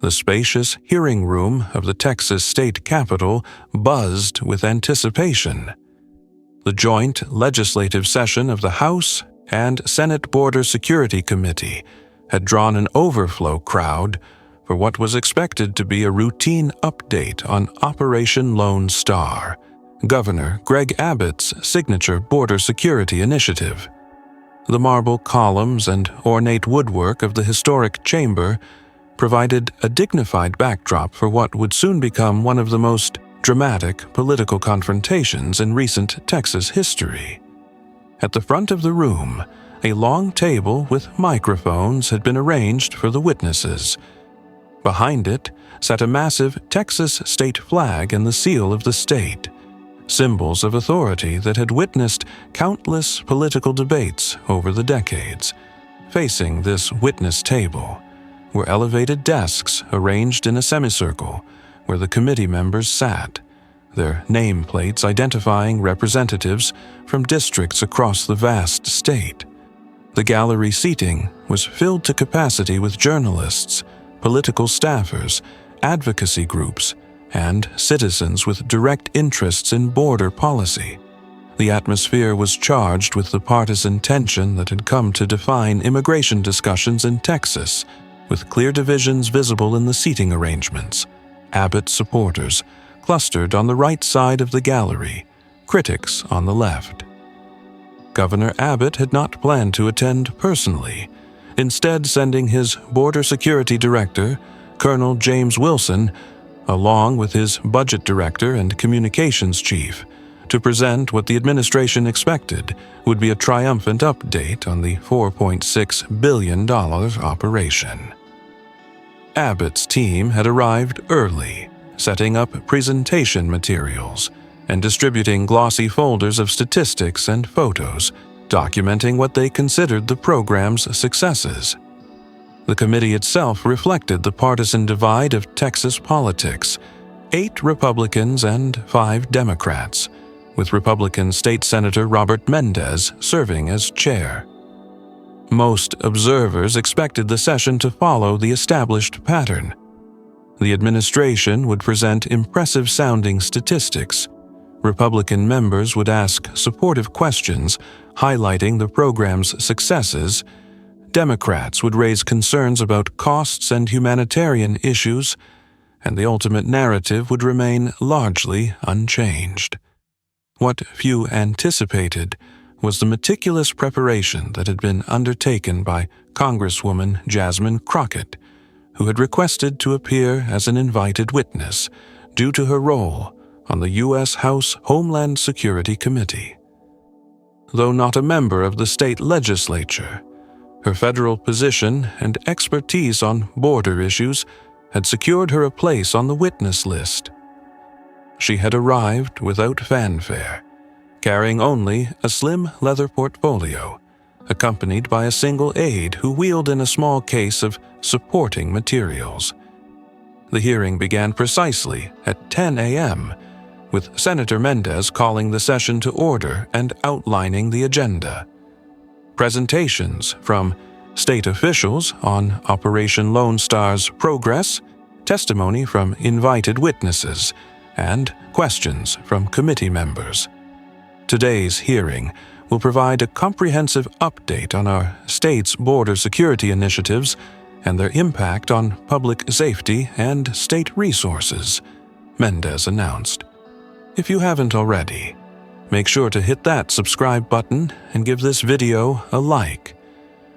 The spacious hearing room of the Texas state capitol buzzed with anticipation. The joint legislative session of the House and Senate Border Security Committee had drawn an overflow crowd for what was expected to be a routine update on Operation Lone Star, Governor Greg Abbott's signature border security initiative. The marble columns and ornate woodwork of the historic chamber provided a dignified backdrop for what would soon become one of the most dramatic political confrontations in recent Texas history. At the front of the room, a long table with microphones had been arranged for the witnesses. Behind it sat a massive Texas state flag and the seal of the state, symbols of authority that had witnessed countless political debates over the decades. Facing this witness table were elevated desks arranged in a semicircle where the committee members sat, their nameplates identifying representatives from districts across the vast state. The gallery seating was filled to capacity with journalists, political staffers, advocacy groups, and citizens with direct interests in border policy. The atmosphere was charged with the partisan tension that had come to define immigration discussions in Texas, with clear divisions visible in the seating arrangements. Abbott supporters clustered on the right side of the gallery, critics on the left. Governor Abbott had not planned to attend personally, instead sending his Border Security Director, Colonel James Wilson, along with his Budget Director and Communications Chief, to present what the administration expected would be a triumphant update on the $4.6 billion operation. Abbott's team had arrived early, setting up presentation materials and distributing glossy folders of statistics and photos, documenting what they considered the program's successes. The committee itself reflected the partisan divide of Texas politics: 8 Republicans and 5 Democrats, with Republican State Senator Robert Mendez serving as chair. Most observers expected the session to follow the established pattern. The administration would present impressive-sounding statistics. Republican members would ask supportive questions, highlighting the program's successes. Democrats would raise concerns about costs and humanitarian issues, and the ultimate narrative would remain largely unchanged. What few anticipated was the meticulous preparation that had been undertaken by Congresswoman Jasmine Crockett, who had requested to appear as an invited witness due to her role on the U.S. House Homeland Security Committee. Though not a member of the state legislature, her federal position and expertise on border issues had secured her a place on the witness list. She had arrived without fanfare, carrying only a slim leather portfolio, accompanied by a single aide who wheeled in a small case of supporting materials. The hearing began precisely at 10 a.m., with Senator Mendez calling the session to order and outlining the agenda. Presentations from state officials on Operation Lone Star's progress, testimony from invited witnesses, and questions from committee members. Today's hearing will provide a comprehensive update on our state's border security initiatives and their impact on public safety and state resources, Mendez announced. If you haven't already, make sure to hit that subscribe button and give this video a like.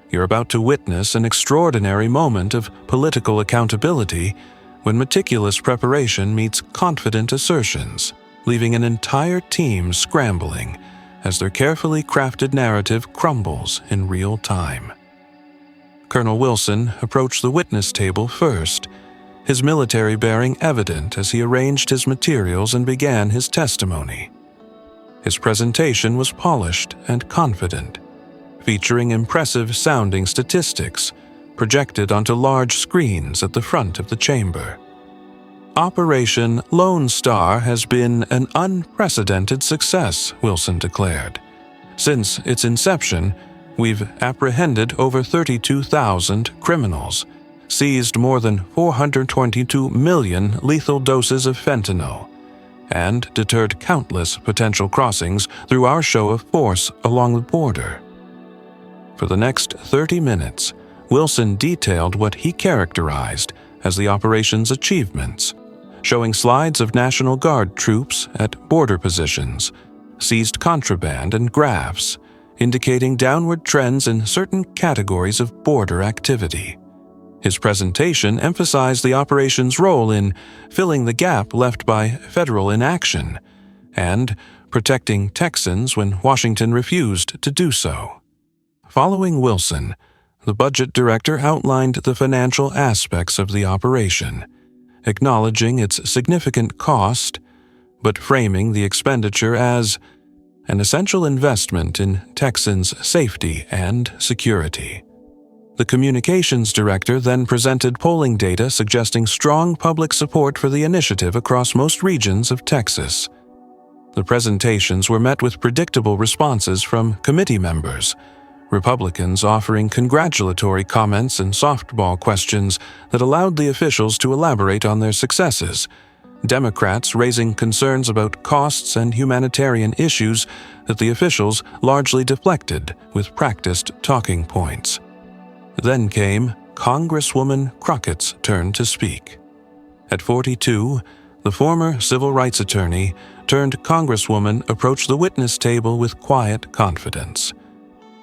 You're about to witness an extraordinary moment of political accountability when meticulous preparation meets confident assertions, leaving an entire team scrambling as their carefully crafted narrative crumbles in real time. Colonel Wilson approached the witness table first, his military bearing evident as he arranged his materials and began his testimony. His presentation was polished and confident, featuring impressive-sounding statistics projected onto large screens at the front of the chamber. Operation Lone Star has been an unprecedented success, Wilson declared. Since its inception, we've apprehended over 32,000 criminals, seized more than 422 million lethal doses of fentanyl and deterred countless potential crossings through our show of force along the border. For the next 30 minutes, Wilson detailed what he characterized as the operation's achievements, showing slides of National Guard troops at border positions, seized contraband, and graphs indicating downward trends in certain categories of border activity. His presentation emphasized the operation's role in filling the gap left by federal inaction and protecting Texans when Washington refused to do so. Following Wilson, the budget director outlined the financial aspects of the operation, acknowledging its significant cost, but framing the expenditure as an essential investment in Texans' safety and security. The communications director then presented polling data suggesting strong public support for the initiative across most regions of Texas. The presentations were met with predictable responses from committee members, Republicans offering congratulatory comments and softball questions that allowed the officials to elaborate on their successes, Democrats raising concerns about costs and humanitarian issues that the officials largely deflected with practiced talking points. Then came Congresswoman Crockett's turn to speak. At 42, the former civil rights attorney turned Congresswoman approached the witness table with quiet confidence.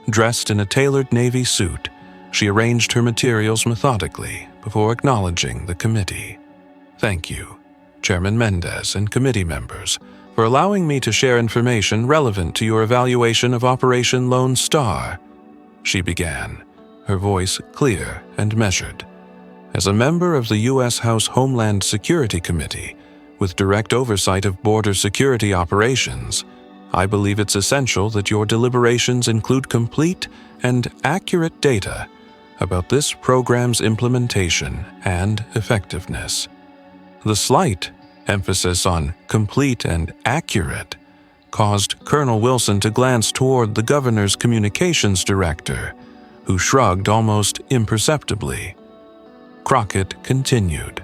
Dressed in a tailored navy suit, she arranged her materials methodically before acknowledging the committee. "Thank you, Chairman Mendez and committee members, for allowing me to share information relevant to your evaluation of Operation Lone Star," she began, her voice clear and measured. As a member of the U.S. House Homeland Security Committee, with direct oversight of border security operations, I believe it's essential that your deliberations include complete and accurate data about this program's implementation and effectiveness. The slight emphasis on complete and accurate caused Colonel Wilson to glance toward the governor's communications director, who shrugged almost imperceptibly. Crockett continued,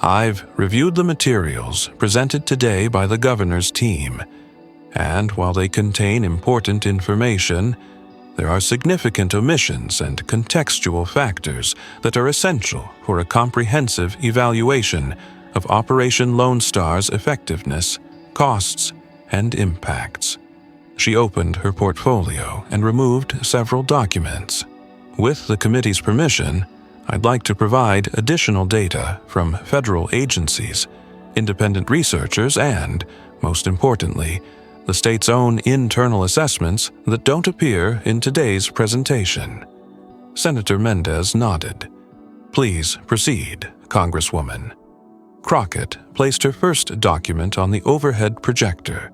"I've reviewed the materials presented today by the governor's team, and while they contain important information, there are significant omissions and contextual factors that are essential for a comprehensive evaluation of Operation Lone Star's effectiveness, costs, and impacts." She opened her portfolio and removed several documents. "With the committee's permission, I'd like to provide additional data from federal agencies, independent researchers, and, most importantly, the state's own internal assessments that don't appear in today's presentation." Senator Mendez nodded. "Please proceed, Congresswoman." Crockett placed her first document on the overhead projector.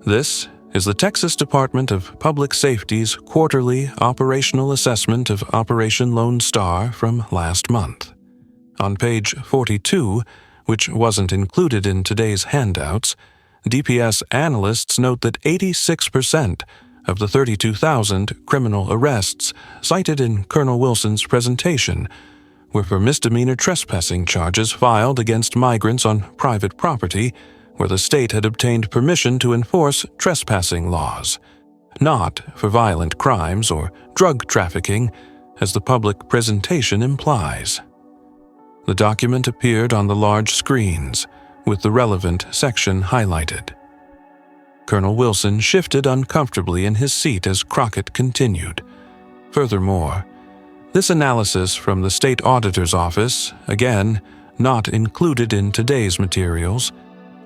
"This is the Texas Department of Public Safety's quarterly operational assessment of Operation Lone Star from last month. On page 42, which wasn't included in today's handouts, DPS analysts note that 86% of the 32,000 criminal arrests cited in Colonel Wilson's presentation were for misdemeanor trespassing charges filed against migrants on private property where the state had obtained permission to enforce trespassing laws, not for violent crimes or drug trafficking, as the public presentation implies. The document appeared on the large screens, with the relevant section highlighted. Colonel Wilson shifted uncomfortably in his seat as Crockett continued. "Furthermore, this analysis from the state auditor's office, again, not included in today's materials,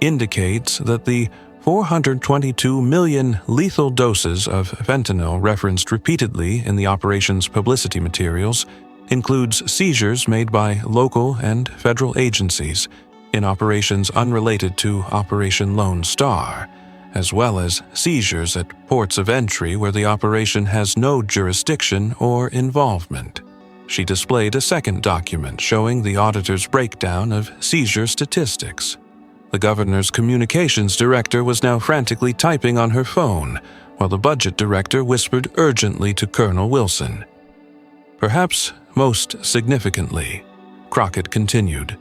indicates that the 422 million lethal doses of fentanyl referenced repeatedly in the operation's publicity materials includes seizures made by local and federal agencies in operations unrelated to Operation Lone Star, as well as seizures at ports of entry where the operation has no jurisdiction or involvement." She displayed a second document showing the auditor's breakdown of seizure statistics. The governor's communications director was now frantically typing on her phone, while the budget director whispered urgently to Colonel Wilson. "Perhaps Most significantly, Crockett continued,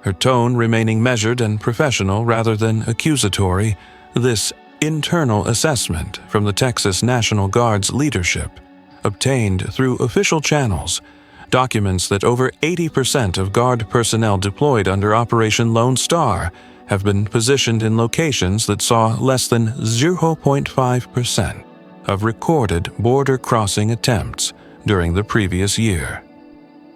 her tone remaining measured and professional rather than accusatory, this internal assessment from the Texas National Guard's leadership, obtained through official channels, documents that over 80% of Guard personnel deployed under Operation Lone Star have been positioned in locations that saw less than 0.5% of recorded border crossing attempts during the previous year.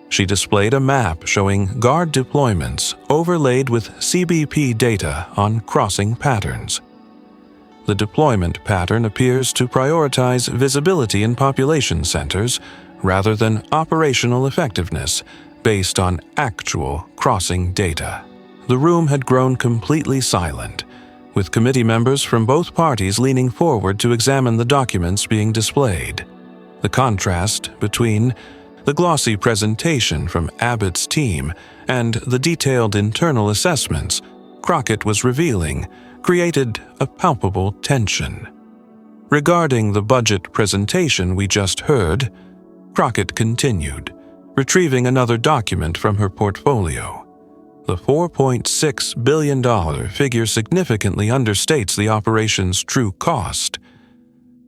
She displayed a map showing Guard deployments overlaid with CBP data on crossing patterns. The deployment pattern appears to prioritize visibility in population centers rather than operational effectiveness based on actual crossing data. The room had grown completely silent, with committee members from both parties leaning forward to examine the documents being displayed. The contrast between the glossy presentation from Abbott's team and the detailed internal assessments Crockett was revealing created a palpable tension. Regarding the budget presentation we just heard, Crockett continued, retrieving another document from her portfolio. The $4.6 billion figure significantly understates the operation's true cost.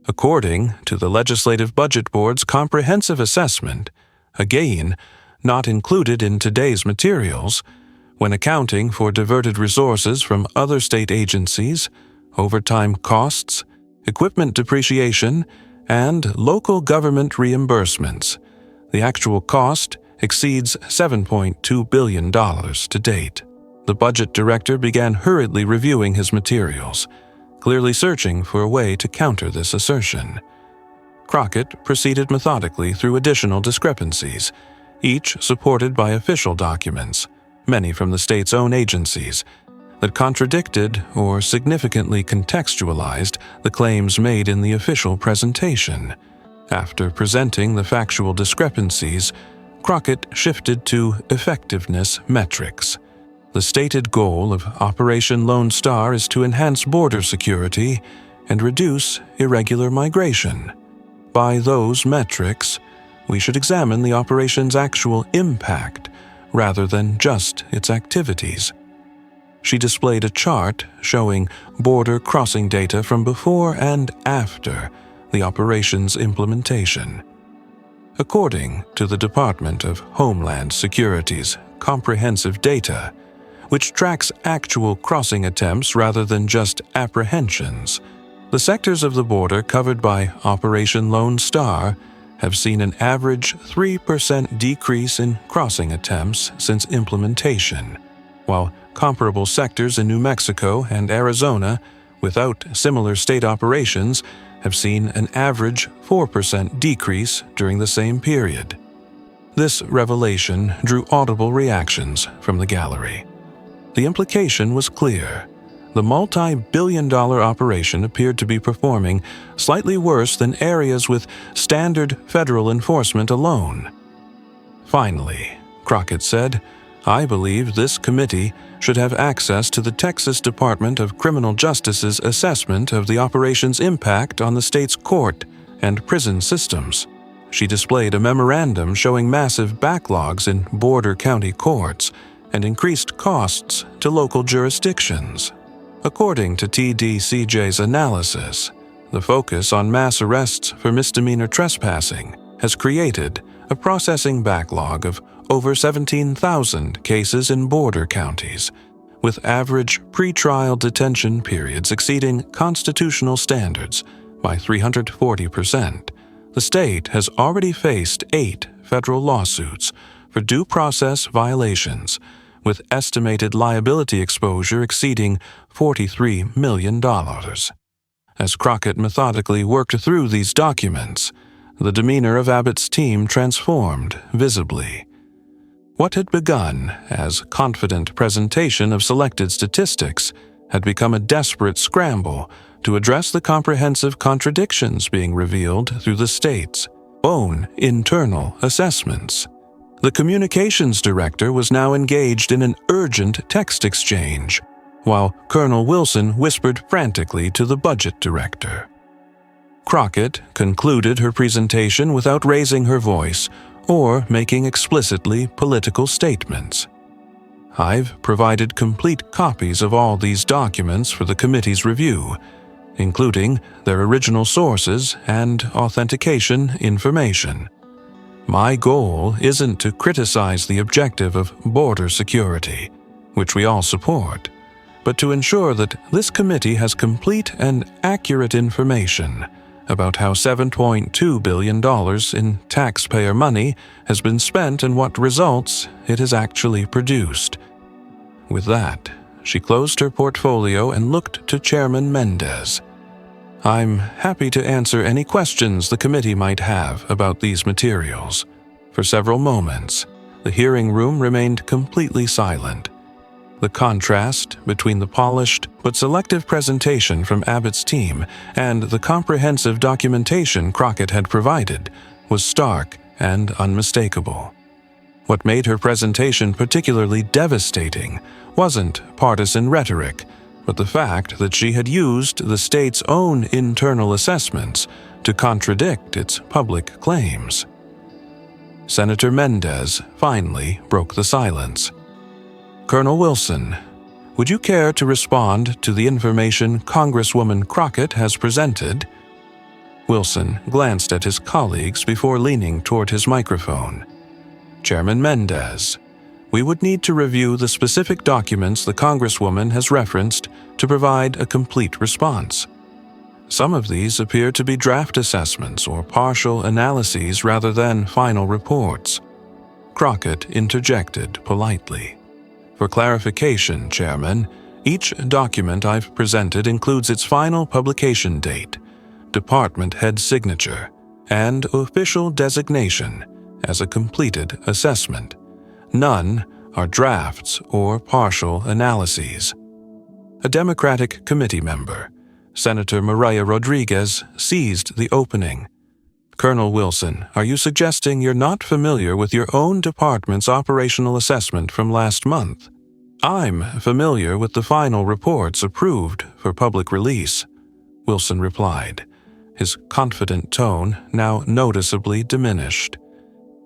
According to the Legislative Budget Board's comprehensive assessment, a gain not included in today's materials, when accounting for diverted resources from other state agencies, overtime costs, equipment depreciation, and local government reimbursements, the actual cost exceeds $7.2 billion to date. The budget director began hurriedly reviewing his materials, clearly searching for a way to counter this assertion. Crockett proceeded methodically through additional discrepancies, each supported by official documents, many from the state's own agencies, that contradicted or significantly contextualized the claims made in the official presentation. After presenting the factual discrepancies, Crockett shifted to effectiveness metrics. The stated goal of Operation Lone Star is to enhance border security and reduce irregular migration. By those metrics, we should examine the operation's actual impact rather than just its activities. She displayed a chart showing border crossing data from before and after the operation's implementation. According to the Department of Homeland Security's comprehensive data, which tracks actual crossing attempts rather than just apprehensions, the sectors of the border covered by Operation Lone Star have seen an average 3% decrease in crossing attempts since implementation, while comparable sectors in New Mexico and Arizona, without similar state operations, have seen an average 4% decrease during the same period. This revelation drew audible reactions from the gallery. The implication was clear. The multi-billion-dollar operation appeared to be performing slightly worse than areas with standard federal enforcement alone. Finally, Crockett said, "I believe this committee should have access to the Texas Department of Criminal Justice's assessment of the operation's impact on the state's court and prison systems." She displayed a memorandum showing massive backlogs in border county courts and increased costs to local jurisdictions. According to TDCJ's analysis, the focus on mass arrests for misdemeanor trespassing has created a processing backlog of over 17,000 cases in border counties, with average pretrial detention periods exceeding constitutional standards by 340%. The state has already faced 8 federal lawsuits for due process violations, with estimated liability exposure exceeding $43 million. As Crockett methodically worked through these documents, the demeanor of Abbott's team transformed visibly. What had begun as confident presentation of selected statistics had become a desperate scramble to address the comprehensive contradictions being revealed through the state's own internal assessments. The communications director was now engaged in an urgent text exchange, while Colonel Wilson whispered frantically to the budget director. Crockett concluded her presentation without raising her voice or making explicitly political statements. I've provided complete copies of all these documents for the committee's review, including their original sources and authentication information. My goal isn't to criticize the objective of border security, which we all support, but to ensure that this committee has complete and accurate information about how $7.2 billion in taxpayer money has been spent and what results it has actually produced. With that, she closed her portfolio and looked to Chairman Mendez. I'm happy to answer any questions the committee might have about these materials. For several moments, the hearing room remained completely silent. The contrast between the polished but selective presentation from Abbott's team and the comprehensive documentation Crockett had provided was stark and unmistakable. What made her presentation particularly devastating wasn't partisan rhetoric, but the fact that she had used the state's own internal assessments to contradict its public claims. Senator Mendez finally broke the silence. Colonel Wilson, would you care to respond to the information Congresswoman Crockett has presented? Wilson glanced at his colleagues before leaning toward his microphone. Chairman Mendez, we would need to review the specific documents the Congresswoman has referenced to provide a complete response. Some of these appear to be draft assessments or partial analyses rather than final reports. Crockett interjected politely. For clarification, Chairman, each document I've presented includes its final publication date, department head signature, and official designation as a completed assessment. None are drafts or partial analyses. A Democratic committee member, Senator Maria Rodriguez, seized the opening. Colonel Wilson, are you suggesting you're not familiar with your own department's operational assessment from last month? I'm familiar with the final reports approved for public release, Wilson replied, his confident tone now noticeably diminished.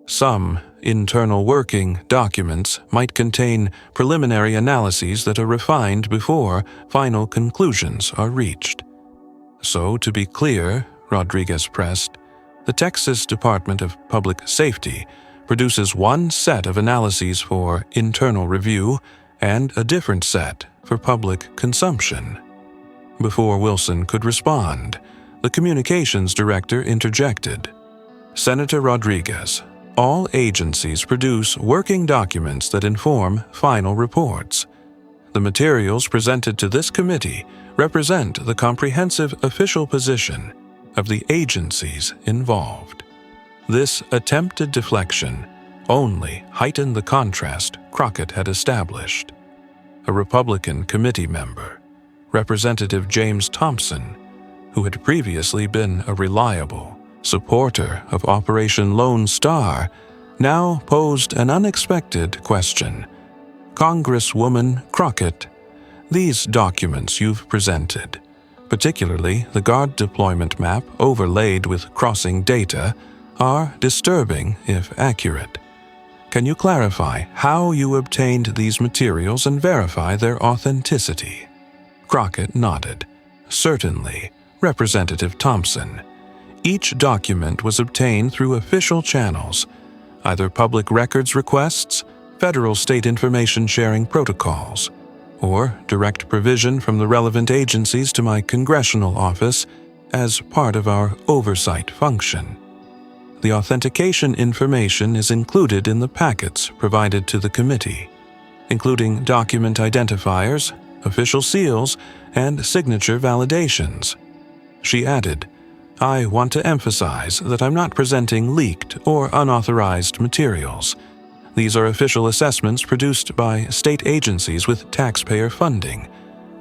Some internal working documents might contain preliminary analyses that are refined before final conclusions are reached. So, to be clear, Rodriguez pressed, the Texas Department of Public Safety produces one set of analyses for internal review and a different set for public consumption. Before Wilson could respond, the communications director interjected. Senator Rodriguez, all agencies produce working documents that inform final reports. The materials presented to this committee represent the comprehensive official position of the agencies involved. This attempted deflection only heightened the contrast Crockett had established. A Republican committee member, Representative James Thompson, who had previously been a reliable supporter of Operation Lone Star, now posed an unexpected question. Congresswoman Crockett, these documents you've presented, particularly the Guard deployment map overlaid with crossing data, are disturbing if accurate. Can you clarify how you obtained these materials and verify their authenticity? Crockett nodded. Certainly, Representative Thompson. Each document was obtained through official channels, either public records requests, federal state information sharing protocols, or direct provision from the relevant agencies to my congressional office as part of our oversight function. The authentication information is included in the packets provided to the committee, including document identifiers, official seals, and signature validations. She added, I want to emphasize that I'm not presenting leaked or unauthorized materials. These are official assessments produced by state agencies with taxpayer funding,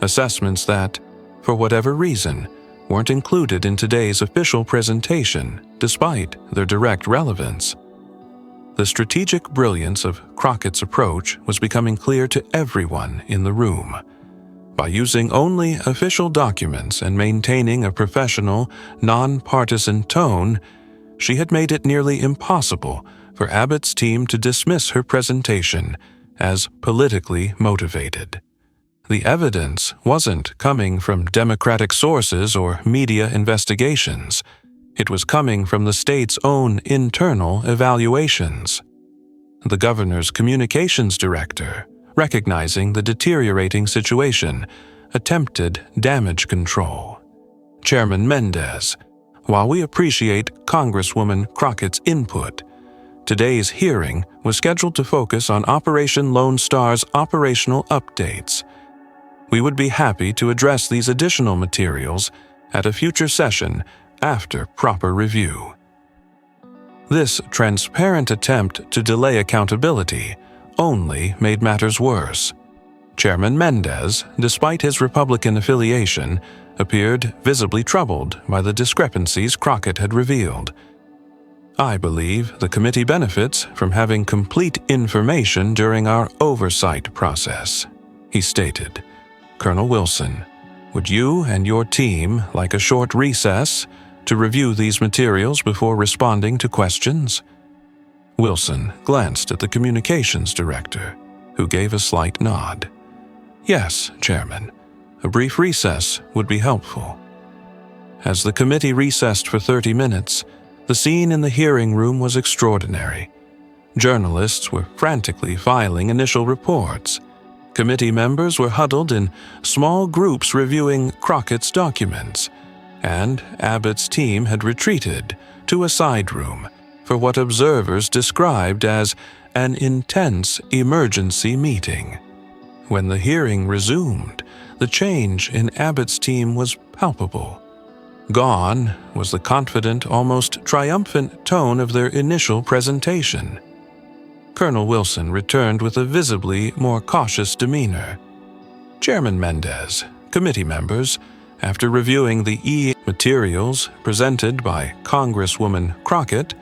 assessments that, for whatever reason, weren't included in today's official presentation, despite their direct relevance. The strategic brilliance of Crockett's approach was becoming clear to everyone in the room. By using only official documents and maintaining a professional, non-partisan tone, she had made it nearly impossible for Abbott's team to dismiss her presentation as politically motivated. The evidence wasn't coming from Democratic sources or media investigations. It was coming from the state's own internal evaluations. The governor's communications director, recognizing the deteriorating situation, attempted damage control. Chairman Mendez, while we appreciate Congresswoman Crockett's input, today's hearing was scheduled to focus on Operation Lone Star's operational updates. We would be happy to address these additional materials at a future session after proper review. This transparent attempt to delay accountability only made matters worse. Chairman Mendez, despite his Republican affiliation, appeared visibly troubled by the discrepancies Crockett had revealed. I believe the committee benefits from having complete information during our oversight process, he stated. Colonel Wilson, would you and your team like a short recess to review these materials before responding to questions? Wilson glanced at the communications director, who gave a slight nod. Yes, Chairman. A brief recess would be helpful. As the committee recessed for 30 minutes, the scene in the hearing room was extraordinary. Journalists were frantically filing initial reports. Committee members were huddled in small groups reviewing Crockett's documents, and Abbott's team had retreated to a side room for what observers described as an intense emergency meeting. When the hearing resumed, the change in Abbott's team was palpable. Gone was the confident, almost triumphant tone of their initial presentation. Colonel Wilson returned with a visibly more cautious demeanor. Chairman Mendez, committee members, after reviewing the materials presented by Congresswoman Crockett,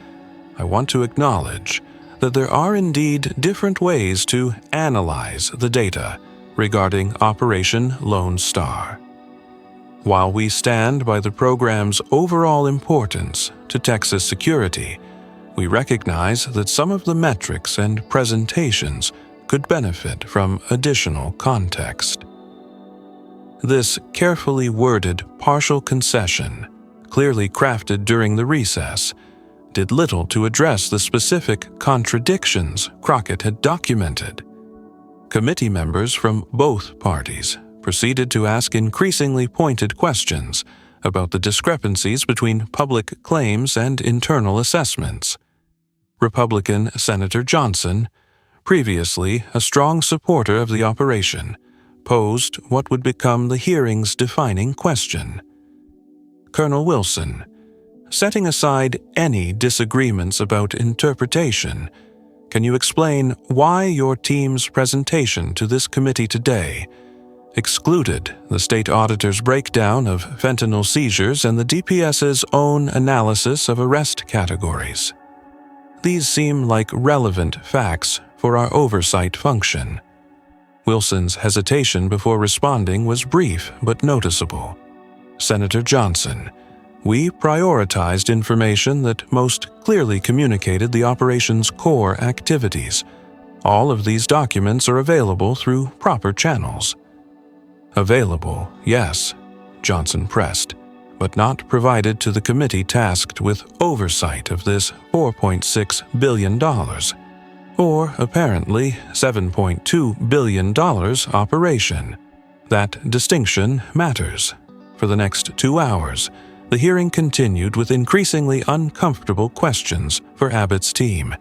I want to acknowledge that there are indeed different ways to analyze the data regarding Operation Lone Star. While we stand by the program's overall importance to Texas security, we recognize that some of the metrics and presentations could benefit from additional context. This carefully worded partial concession, clearly crafted during the recess, did little to address the specific contradictions Crockett had documented. Committee members from both parties proceeded to ask increasingly pointed questions about the discrepancies between public claims and internal assessments. Republican Senator Johnson, previously a strong supporter of the operation, posed what would become the hearing's defining question. Colonel Wilson, setting aside any disagreements about interpretation, can you explain why your team's presentation to this committee today excluded the state auditor's breakdown of fentanyl seizures and the DPS's own analysis of arrest categories? These seem like relevant facts for our oversight function. Wilson's hesitation before responding was brief but noticeable. Senator Johnson, we prioritized information that most clearly communicated the operation's core activities. All of these documents are available through proper channels. Available, yes, Johnson pressed, but not provided to the committee tasked with oversight of this $4.6 billion, or apparently $7.2 billion operation. That distinction matters. For the next 2 hours, the hearing continued with increasingly uncomfortable questions for Abbott's team.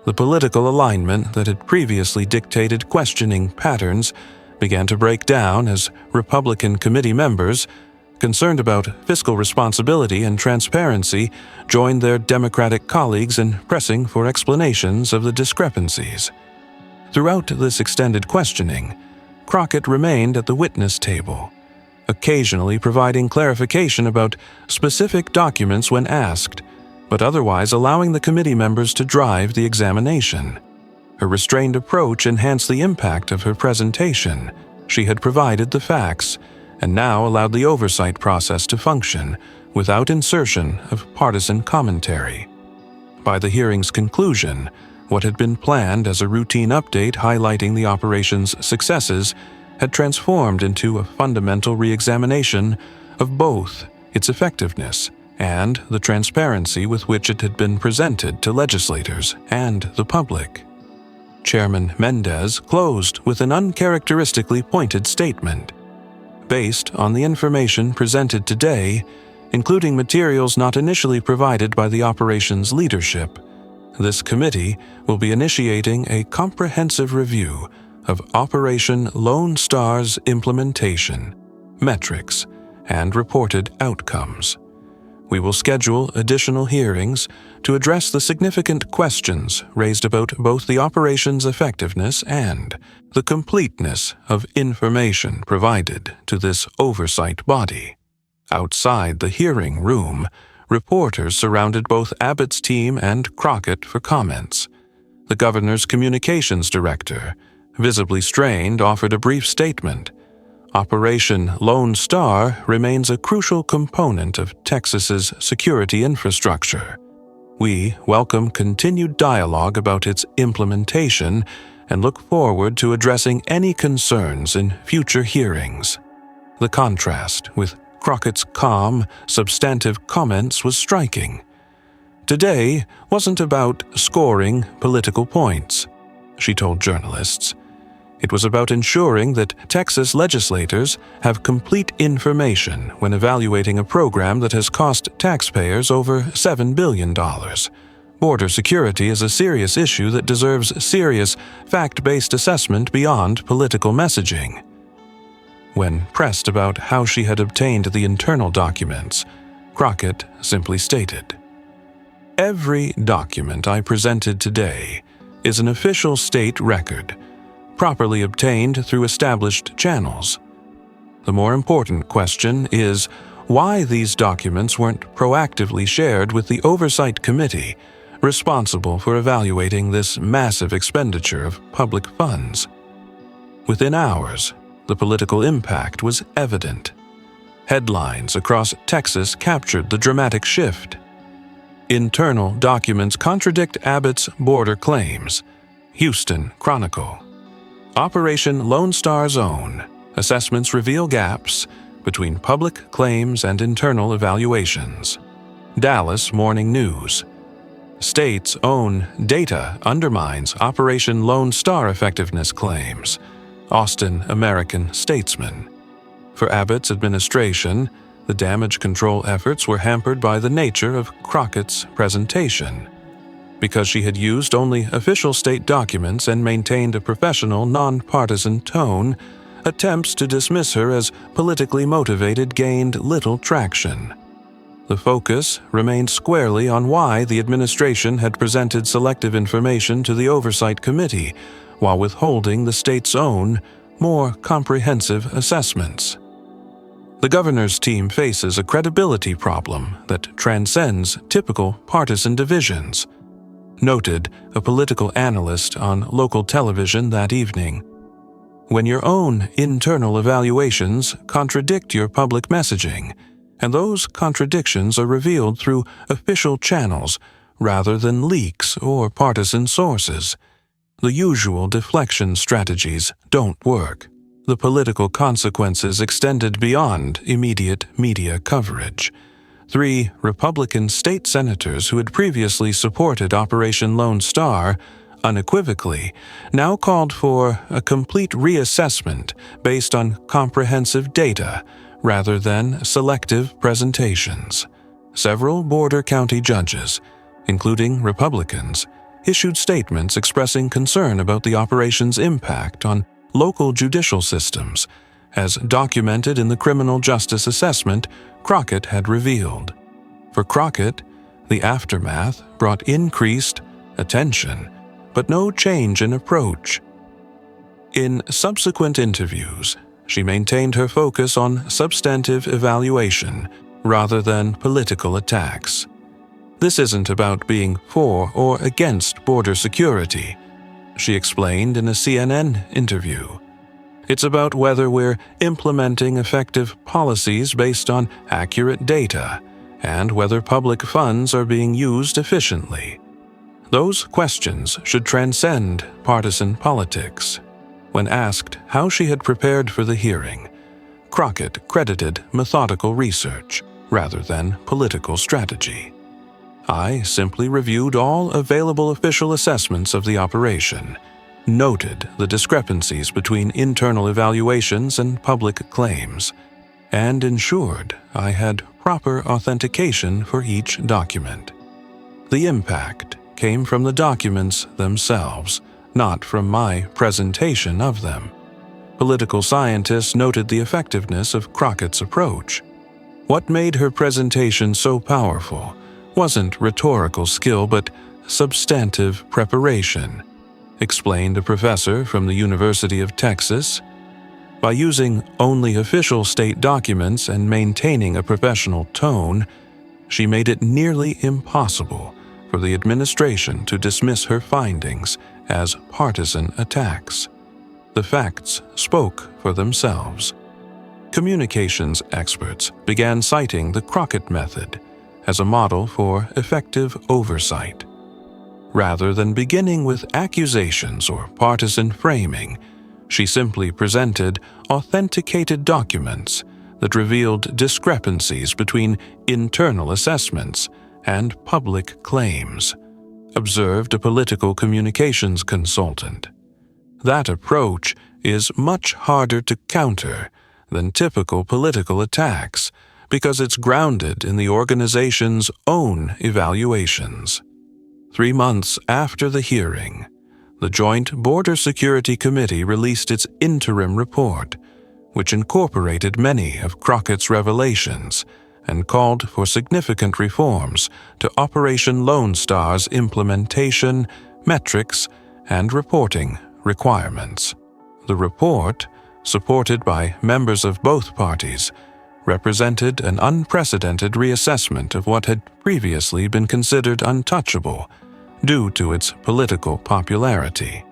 The political alignment that had previously dictated questioning patterns began to break down as Republican committee members, concerned about fiscal responsibility and transparency, joined their Democratic colleagues in pressing for explanations of the discrepancies. Throughout this extended questioning, Crockett remained at the witness table, occasionally providing clarification about specific documents when asked, but otherwise allowing the committee members to drive the examination. Her restrained approach enhanced the impact of her presentation. She had provided the facts, and now allowed the oversight process to function without insertion of partisan commentary. By the hearing's conclusion, what had been planned as a routine update highlighting the operation's successes had transformed into a fundamental re-examination of both its effectiveness and the transparency with which it had been presented to legislators and the public. Chairman Mendez closed with an uncharacteristically pointed statement. Based on the information presented today, including materials not initially provided by the operation's leadership, this committee will be initiating a comprehensive review of Operation Lone Star's implementation, metrics, and reported outcomes. We will schedule additional hearings to address the significant questions raised about both the operation's effectiveness and the completeness of information provided to this oversight body. Outside the hearing room, reporters surrounded both Abbott's team and Crockett for comments. The governor's communications director, visibly strained, offered a brief statement. Operation Lone Star remains a crucial component of Texas's security infrastructure. We welcome continued dialogue about its implementation and look forward to addressing any concerns in future hearings. The contrast with Crockett's calm, substantive comments was striking. Today wasn't about scoring political points, she told journalists. It was about ensuring that Texas legislators have complete information when evaluating a program that has cost taxpayers over $7 billion. Border security is a serious issue that deserves serious, fact-based assessment beyond political messaging. When pressed about how she had obtained the internal documents, Crockett simply stated, "Every document I presented today is an official state record, properly obtained through established channels. The more important question is why these documents weren't proactively shared with the Oversight Committee responsible for evaluating this massive expenditure of public funds." Within hours, the political impact was evident. Headlines across Texas captured the dramatic shift. Internal documents contradict Abbott's border claims. Houston Chronicle. Operation Lone Star Zone. Assessments reveal gaps between public claims and internal evaluations. Dallas Morning News. State's own data undermines Operation Lone Star effectiveness claims. Austin American Statesman. For Abbott's administration, the damage control efforts were hampered by the nature of Crockett's presentation. Because she had used only official state documents and maintained a professional, nonpartisan tone, attempts to dismiss her as politically motivated gained little traction. The focus remained squarely on why the administration had presented selective information to the Oversight Committee while withholding the state's own, more comprehensive assessments. The governor's team faces a credibility problem that transcends typical partisan divisions, noted a political analyst on local television that evening. When your own internal evaluations contradict your public messaging, and those contradictions are revealed through official channels rather than leaks or partisan sources, the usual deflection strategies don't work. The political consequences extended beyond immediate media coverage. 3 Republican state senators who had previously supported Operation Lone Star unequivocally now called for a complete reassessment based on comprehensive data rather than selective presentations. Several border county judges, including Republicans, issued statements expressing concern about the operation's impact on local judicial systems, as documented in the criminal justice assessment Crockett had revealed. For Crockett, the aftermath brought increased attention, but no change in approach. In subsequent interviews, she maintained her focus on substantive evaluation rather than political attacks. "This isn't about being for or against border security," she explained in a CNN interview. "It's about whether we're implementing effective policies based on accurate data and whether public funds are being used efficiently." Those questions should transcend partisan politics. When asked how she had prepared for the hearing, Crockett credited methodical research rather than political strategy. "I simply reviewed all available official assessments of the operation, noted the discrepancies between internal evaluations and public claims, and ensured I had proper authentication for each document. The impact came from the documents themselves, not from my presentation of them." Political scientists noted the effectiveness of Crockett's approach. What made her presentation so powerful wasn't rhetorical skill but substantive preparation, explained a professor from the University of Texas. By using only official state documents and maintaining a professional tone, she made it nearly impossible for the administration to dismiss her findings as partisan attacks. The facts spoke for themselves. Communications experts began citing the Crockett method as a model for effective oversight. Rather than beginning with accusations or partisan framing, she simply presented authenticated documents that revealed discrepancies between internal assessments and public claims, observed a political communications consultant. That approach is much harder to counter than typical political attacks because it's grounded in the organization's own evaluations. 3 months after the hearing, the Joint Border Security Committee released its interim report, which incorporated many of Crockett's revelations and called for significant reforms to Operation Lone Star's implementation, metrics, and reporting requirements. The report, supported by members of both parties, represented an unprecedented reassessment of what had previously been considered untouchable due to its political popularity.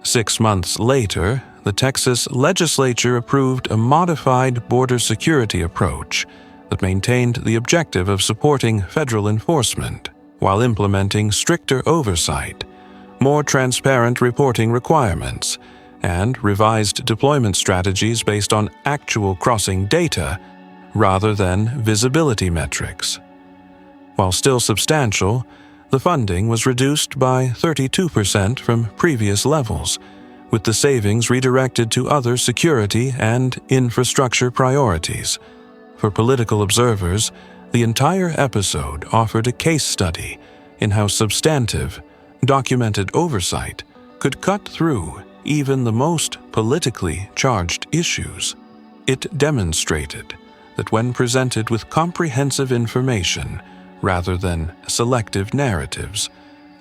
6 months later, the Texas legislature approved a modified border security approach that maintained the objective of supporting federal enforcement while implementing stricter oversight, more transparent reporting requirements, and revised deployment strategies based on actual crossing data rather than visibility metrics. While still substantial, the funding was reduced by 32% from previous levels, with the savings redirected to other security and infrastructure priorities. For political observers, the entire episode offered a case study in how substantive, documented oversight could cut through even the most politically charged issues. It demonstrated that when presented with comprehensive information rather than selective narratives,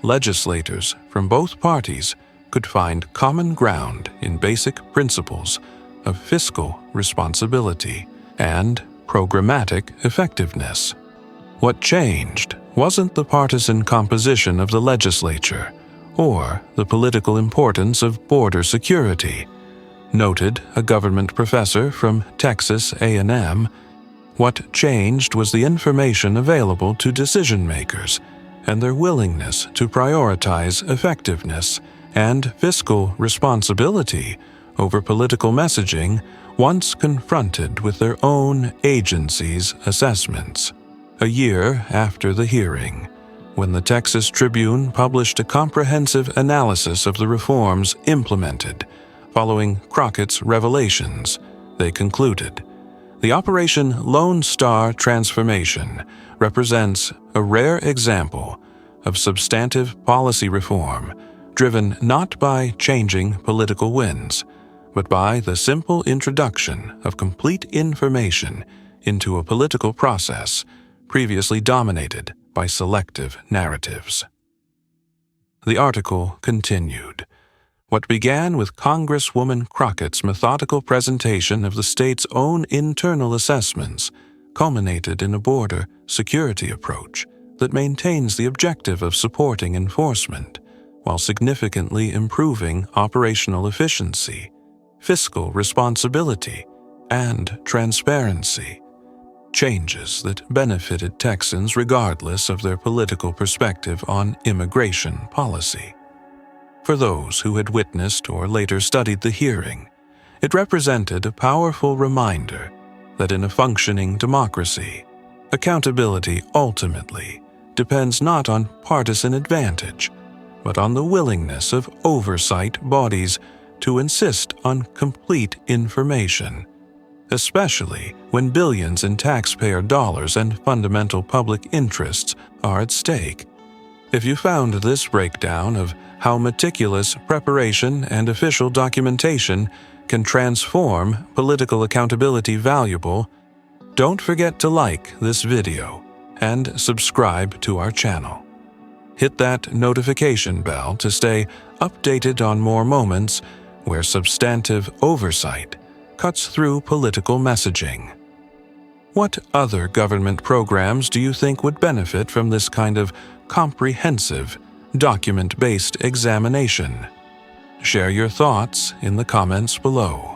legislators from both parties could find common ground in basic principles of fiscal responsibility and programmatic effectiveness. What changed wasn't the partisan composition of the legislature or the political importance of border security, noted a government professor from Texas A&M. What changed was the information available to decision-makers and their willingness to prioritize effectiveness and fiscal responsibility over political messaging once confronted with their own agency's assessments. A year after the hearing, when the Texas Tribune published a comprehensive analysis of the reforms implemented following Crockett's revelations, they concluded, the Operation Lone Star transformation represents a rare example of substantive policy reform driven not by changing political winds, but by the simple introduction of complete information into a political process previously dominated by selective narratives. The article continued. What began with Congresswoman Crockett's methodical presentation of the state's own internal assessments culminated in a border security approach that maintains the objective of supporting enforcement while significantly improving operational efficiency, fiscal responsibility, and transparency. changes that benefited Texans regardless of their political perspective on immigration policy. For those who had witnessed or later studied the hearing, it represented a powerful reminder that in a functioning democracy, accountability ultimately depends not on partisan advantage, but on the willingness of oversight bodies to insist on complete information, especially when billions in taxpayer dollars and fundamental public interests are at stake. If you found this breakdown of how meticulous preparation and official documentation can transform political accountability valuable, don't forget to like this video and subscribe to our channel. Hit that notification bell to stay updated on more moments where substantive oversight cuts through political messaging. What other government programs do you think would benefit from this kind of comprehensive, document-based examination? Share your thoughts in the comments below.